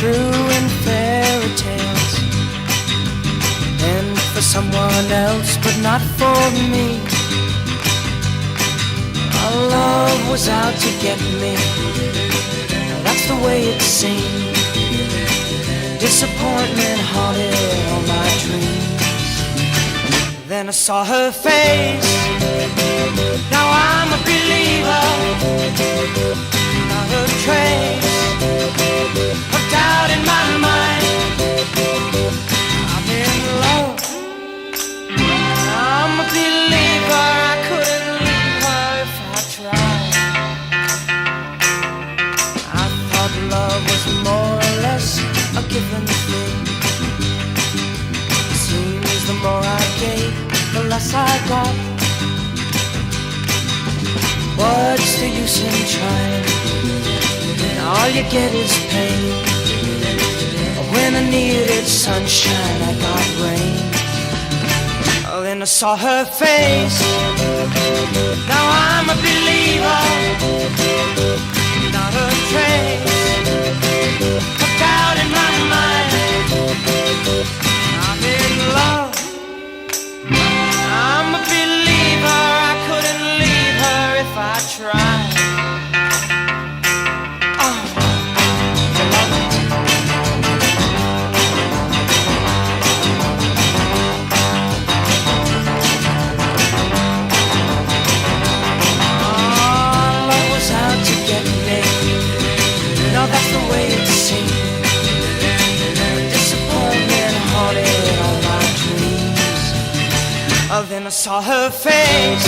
true in fairy tales, and for someone else, but not for me. Our love was out to get me, that's the way it seemed. Disappointment haunted all my dreams. Then I saw her face, now I'm a believer. Not a trace of doubt in my mind. I'm in love, I'm a believer. I couldn't leave her if I tried. I thought love was more or less a given thing. It seems the more I gave, the less I got. What's the use in trying? All you get is pain. When I needed sunshine, I got rain. Oh, then I saw her face, now I'm a believer. Not a trace of doubt in my mind. I'm in love, I'm a believer. I couldn't leave her if I tried. That's the way it seemed. Disappointment haunted all my dreams. Oh, then I saw her face,